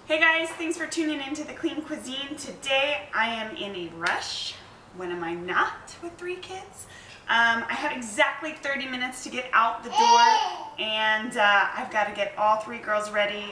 Hey guys, thanks for tuning in to The Clean Cuisine. Today I am in a rush. When am I not with 3 kids? I have exactly 30 minutes to get out the door, and I've got to get all 3 girls ready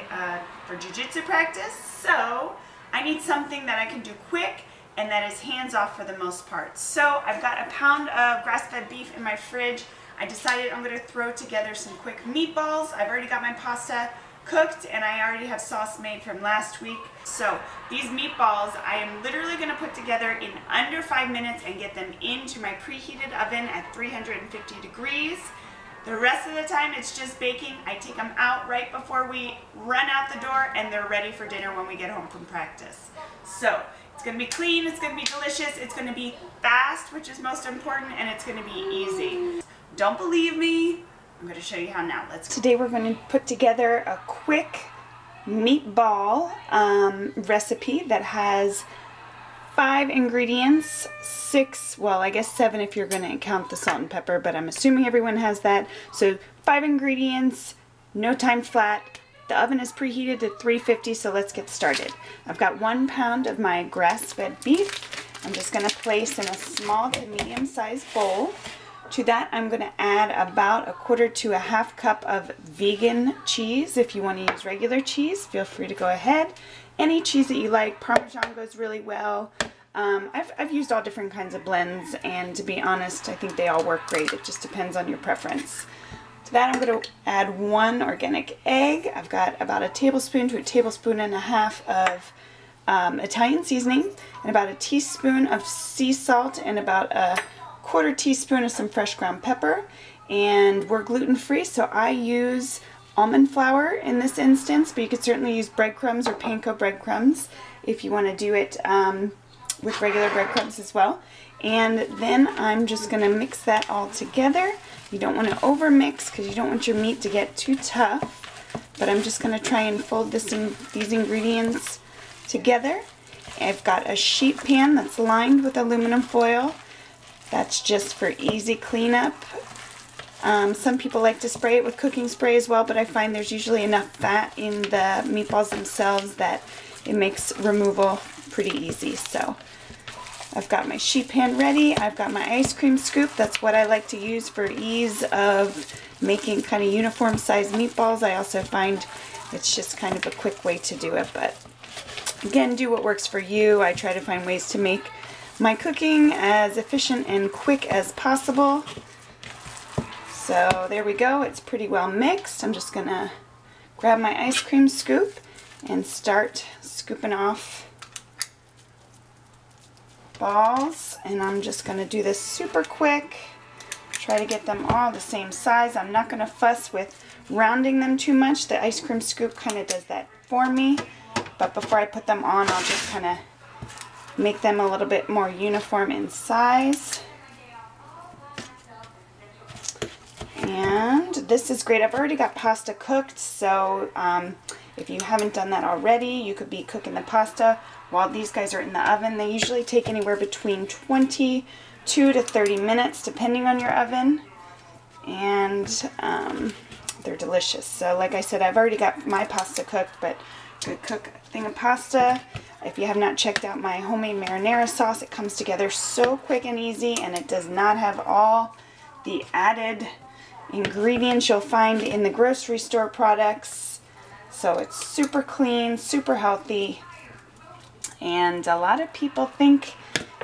for jiu-jitsu practice. So I need something that I can do quick and that is hands-off for the most part. So I've got a pound of grass-fed beef in my fridge. I decided I'm going to throw together some quick meatballs. I've already got my pasta cooked and I already have sauce made from last week. So these meatballs I am literally going to put together in under 5 minutes and get them into my preheated oven at 350 degrees. The rest of the time it's just baking. I take them out right before we run out the door and they're ready for dinner when we get home from practice. So it's going to be clean, it's going to be delicious, it's going to be fast, which is most important, and it's going to be easy. Don't believe me? I'm going to show you how now. Today we're going to put together a quick meatball recipe that has 5 ingredients, 6, well I guess 7 if you're going to count the salt and pepper, but I'm assuming everyone has that. So 5 ingredients, no time flat. The oven is preheated to 350, so let's get started. I've got 1 pound of my grass-fed beef. I'm just going to place in a small to medium-sized bowl. To that, I'm going to add about 1/4 to 1/2 cup of vegan cheese. If you want to use regular cheese, feel free to go ahead. Any cheese that you like. Parmesan goes really well. I've used all different kinds of blends, and to be honest, I think they all work great. It just depends on your preference. To that, I'm going to add 1 organic egg. I've got about 1 tablespoon to 1.5 tablespoons of Italian seasoning, and about 1 teaspoon of sea salt, and about 1/4 teaspoon of some fresh ground pepper. And we're gluten-free, so I use almond flour in this instance, but you could certainly use breadcrumbs or panko breadcrumbs if you want to do it with regular breadcrumbs as well. And then I'm just going to mix that all together. You don't want to over mix because you don't want your meat to get too tough, but I'm just going to try and fold these ingredients together. I've got a sheet pan that's lined with aluminum foil. That's just for easy cleanup. Some people like to spray it with cooking spray as well, but I find there's usually enough fat in the meatballs themselves that it makes removal pretty easy. So I've got my sheet pan ready. I've got my ice cream scoop. That's what I like to use for ease of making kind of uniform sized meatballs. I also find it's just kind of a quick way to do it, but again, do what works for you. I try to find ways to make my cooking as efficient and quick as possible. So there we go. It's pretty well mixed. I'm just going to grab my ice cream scoop and start scooping off balls. And I'm just going to do this super quick. Try to get them all the same size. I'm not going to fuss with rounding them too much. The ice cream scoop kind of does that for me. But before I put them on, I'll just kind of make them a little bit more uniform in size. And this is great. I've already got pasta cooked, so if you haven't done that already, you could be cooking the pasta while these guys are in the oven. They usually take anywhere between 22 to 30 minutes depending on your oven, and they're delicious. So like I said, I've already got my pasta cooked, but you could cook a thing of pasta. If you have not checked out my homemade marinara sauce, it comes together so quick and easy, and it does not have all the added ingredients you'll find in the grocery store products. So it's super clean, super healthy, and a lot of people think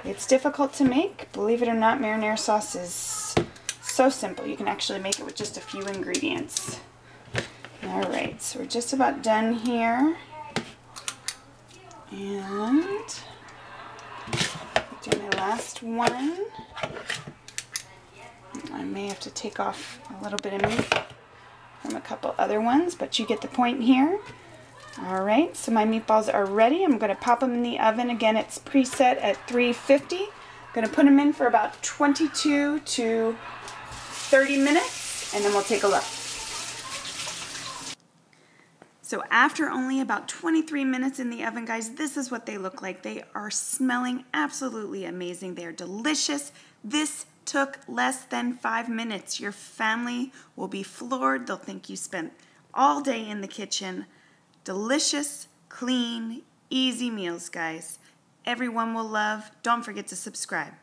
it's difficult to make. Believe it or not, marinara sauce is so simple. You can actually make it with just a few ingredients. Alright, so we're just about done here. And do my last one. I may have to take off a little bit of meat from a couple other ones, but you get the point here. Alright, so my meatballs are ready. I'm going to pop them in the oven. Again, it's preset at 350. I'm going to put them in for about 22 to 30 minutes, and then we'll take a look. So after only about 23 minutes in the oven, guys, this is what they look like. They are smelling absolutely amazing. They are delicious. This took less than 5 minutes. Your family will be floored. They'll think you spent all day in the kitchen. Delicious, clean, easy meals, guys. Everyone will love. Don't forget to subscribe.